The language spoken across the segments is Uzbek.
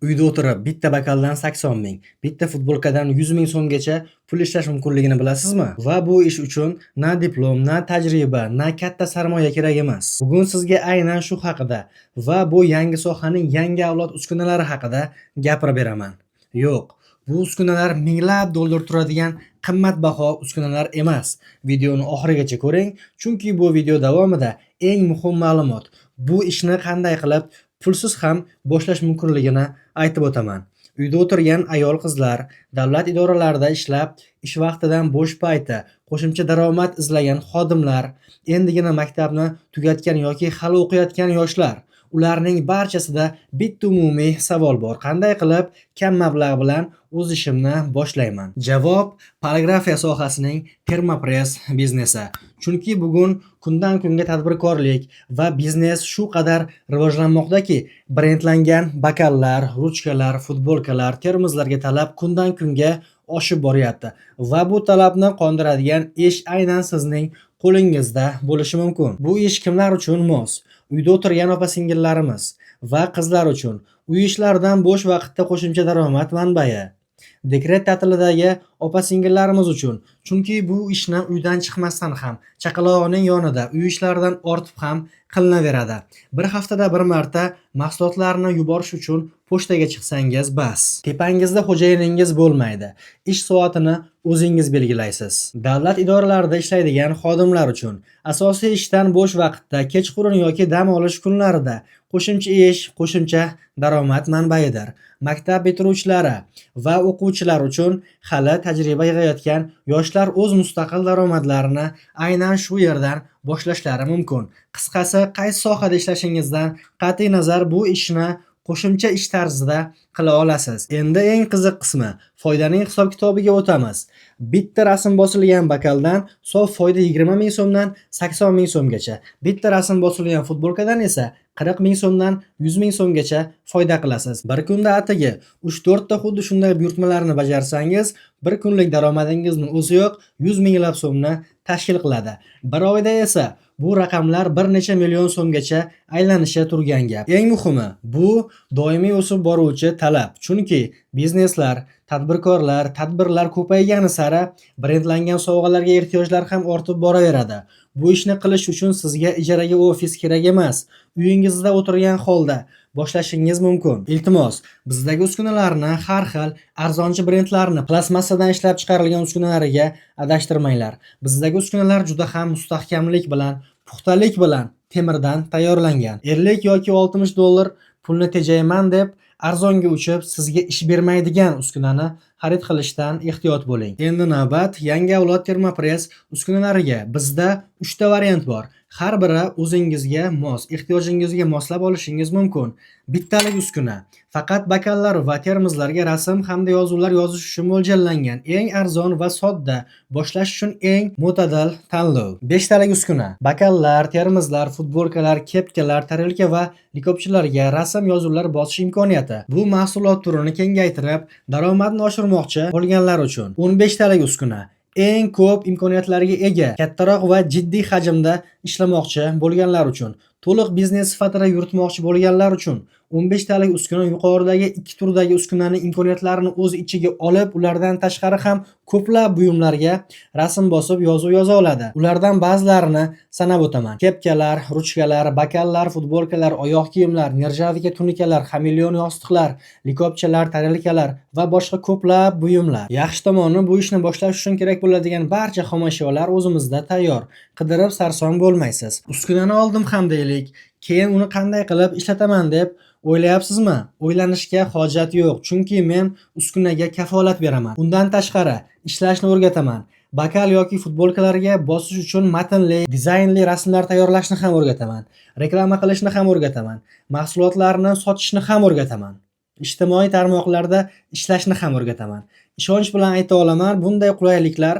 Uyda o'tirib bitta bakaldan 80 ming, bitta futbolkadan 100 ming so'mgacha pul ishlash mumkinligini bilasizmi? Va bu ish uchun na diplom, na tajriba, na katta sarmoya kerak emas. Bugun sizga aynan shu haqida va bu yangi sohaning yangi avlod uskunalari haqida gapirib beraman. Yo'q, bu uskunalar minglab dollar turadigan qimmatbaho uskunalar emas. Videoni oxirigacha ko'ring, chunki bu video davomida eng muhim ma'lumot, bu ishni qanday qilib pulsiz ham boshlash mumkinligini aytib o'taman. Uyda o'tirgan ayol-qizlar, davlat idoralarida ishlab, ish vaqtidan bo'sh payti qo'shimcha daromad izlagan xodimlar, endigina maktabni tugatgan yoki hali o'qiyotgan yoshlar, ularning barchasida bitta umumiy savol bor: qanday qilib kam mablag' bilan o'z ishimni boshlayman? Javob: poligrafiya sohasining permapress biznesi. Chunki bugun kundan kunga tadbirkorlik va biznes shu qadar rivojlanmoqdaki, brendlangan bakallar, ruchkalar, futbolkalar, termozlarga talab kundan kunga oshib boryapti va bu talabni qondiradigan ish aynan sizning qo'lingizda bo'lishi mumkin. Bu ish kimlar uchun mos? Uyda o'tirgan opa-singillarimiz va qizlar uchun, uy ishlaridan bo'sh vaqtda qo'shimcha daromad manbai. Dekret ta'tilidagi opa-singillarimiz uchun, chunki bu ishni uydan chiqmasdan ham, chaqalog'ining yonida uy ishlaridan ortib ham qilinaveradi. Bir haftada bir marta mahsulotlarni yuborish uchun pochtaga chiqsangiz bas. Tepangizda xo'jayiningiz bo'lmaydi. Ish soatini o'zingiz belgilaysiz. Davlat idoralarida ishlaydigan xodimlar uchun, asosiy ishdan bo'sh vaqtda, kechqurun yoki dam olish kunlarida qo'shimcha ish, qo'shimcha daromad manbaidir. Maktab bitiruvchilari va o'quvchilar uchun, hali tajriba yig'ayotgan yoshlar o'z mustaqil daromadlarini aynan shu yerdan boshlashlari mumkin. Qisqasi, qaysi sohada ishlashingizdan qat'iy nazar bu ishni qo'shimcha ish tarzida qila olasiz. Endi eng qiziq qismi, foydaning hisob-kitobiga o'tamiz. Bitta rasm bosilgan bakaldan sof foyda 20 ming so'mdan 80 ming so'mgacha, bitta rasm bosilgan futbolkadan esa 40 ming so'mdan 100 ming so'mgacha foyda qilasiz. Bir kunda atigi 3-4 ta xuddi shunday buyurtmalarni bajarsangiz, bir kunlik daromadingizni o'ziyoq 100 minglab so'mni tashkil qiladi. Bir oyda esa bu raqamlar bir necha million so'mgacha aylanishi turgan gap. Eng muhimi, bu doimiy o'sib boruvchi talab. Chunki bizneslar, tadbirkorlar, tadbirlar ko'paygani sari brendlangan sovg'alarga ehtiyojlar ham ortib boraveradi. Bu ishni qilish uchun sizga ijaraga ofis kerak emas. Uyingizda o'tirgan holda boshlashingiz mumkin. Iltimos, bizdagi uskunalarni har xil arzonchi brendlarni plastmassadan ishlab chiqarilgan uskunalariga adashtirmanglar. Bizdagi uskunalar juda ham mustahkamlik bilan, puxtalik bilan temirdan tayyorlangan. 50 yoki 60 dollar pulni tejayman deb arzonga uchib, sizga ish bermaydigan uskunani xarid qilishdan ehtiyot bo'ling. Endi navbat yangi avlod termopress uskunalariga. Bizda 3 ta variant bor. Har biri o'zingizga mos, ehtiyojingizga moslab olishingiz mumkin. Bittalik uskuna faqat bakallar va termozlarga rasm hamda yozuvlar yozish uchun mo'ljallangan eng arzon va sodda, boshlash uchun eng mo'tadil tanlov. 5 talik uskuna bakallar, termozlar, futbolkalar, kepkalar, tarelka va likopchalarga rasm yozuvlar bosish imkoniyati. Bu mahsulot turini kengaytirib, daromadni oshirmoqchi bo'lganlar uchun. 15 talik uskuna eng ko'p imkoniyatlarga ega, kattaroq va jiddiy hajmda ishlamoqchi bo'lganlar uchun, to'liq biznes sifatida yuritmoqchi bo'lganlar uchun. 15 talik uskuna yuqoridagi 2 turdagi uskunaning imkoniyatlarini o'z ichiga olib, ulardan tashqari ham ko'plab buyumlarga rasm bosib, yozuv yoza oladi. Ulardan ba'zilarini sanab o'taman. Kepkalar, ruchkalar, bakallar, futbolkalar, oyoq kiyimlar, nirjavika tunikalar, xameleon yostiqlar, likopchalar, tarelkalar va boshqa ko'plab buyumlar. Yaxshi tomoni, bu ishni boshlash uchun kerak bo'ladigan barcha xomashyolar o'zimizda tayyor. Qidirib sarson bo'lmaysiz. Uskunani oldim ham deylik, keyin uni qanday qilib ishlataman deb o'ylayapsizmi? O'ylanishga hojat yo'q, chunki men uskunaga kafolat beraman. Undan tashqari ishlashni o'rgataman. Bakal yoki futbolkalarga bosish uchun matnli, dizaynli rasmlar tayyorlashni ham o'rgataman. Reklama qilishni ham o'rgataman. Mahsulotlarni sotishni ham o'rgataman. Ijtimoiy tarmoqlarda ishlashni ham o'rgataman. Ishonch bilan ayta olaman, bunday qulayliklar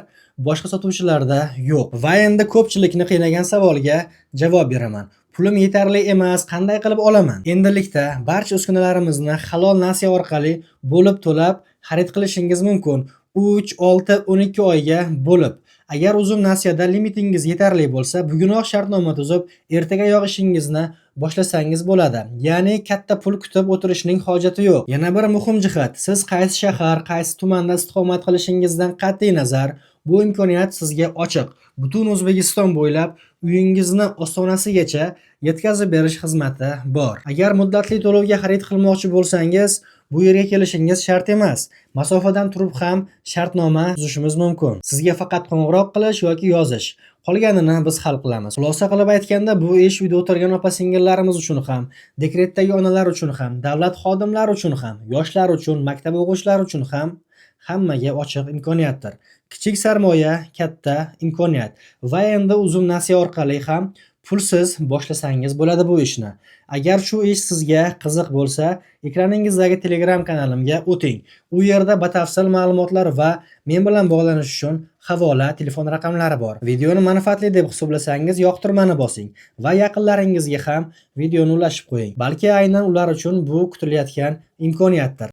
boshqa sotuvchilarda yo'q. Va endi ko'pchilikni qiynagan savolga javob beraman. Pulim yetarli emas, qanday qilib olaman? Endilikda barcha uskunalarimizni halol nasiya orqali bo'lib to'lab xarid qilishingiz mumkin. 3, 6, 12 oyga bo'lib. Agar uzun nasiyada limitingiz yetarli bo'lsa, bugunoq shartnoma tuzib, ertagayoq ishingizni boshlasangiz bo'ladi. Ya'ni katta pul kutib o'tirishning hojati yo'q. Yana bir muhim jihat, siz qaysi shahar, qaysi tumanda istiqomat qilishingizdan qat'iy nazar, bu imkoniyat sizga ochiq. Butun O'zbekiston bo'ylab uyingizni ostonasigacha yetkazib berish xizmati bor. Agar muddatli to'lovga xarid qilmoqchi bo'lsangiz, bu yerga kelishingiz shart emas. Masofadan turib ham shartnoma tuzishimiz mumkin. Sizga faqat qo'ng'iroq qilish yoki yozish. Qolganini biz hal qilamiz. Xulosa qilib aytganda, bu ish uyda o'tirgan opa-singillarimiz uchun ham, dekretdagi onalar uchun ham, davlat xodimlari uchun ham, yoshlar uchun, maktab o'quvchilari uchun ham hammaga ochiq imkoniyatdir. Kichik sarmoya, katta imkoniyat va endi uzun nasiya orqali ham pulsiz boshlasangiz bo'ladi bu ishni. Agar shu ish sizga qiziq bo'lsa, ekraningizdagi Telegram kanalimga o'ting. U yerda batafsil ma'lumotlar va men bilan bog'lanish uchun havola, telefon raqamlari bor. Videoni manfaatli deb hisoblasangiz yoqtirmani bosing va yaqinlaringizga ham videoni ulashib qo'ying. Balki aynan ular uchun bu kutilayotgan imkoniyatdir.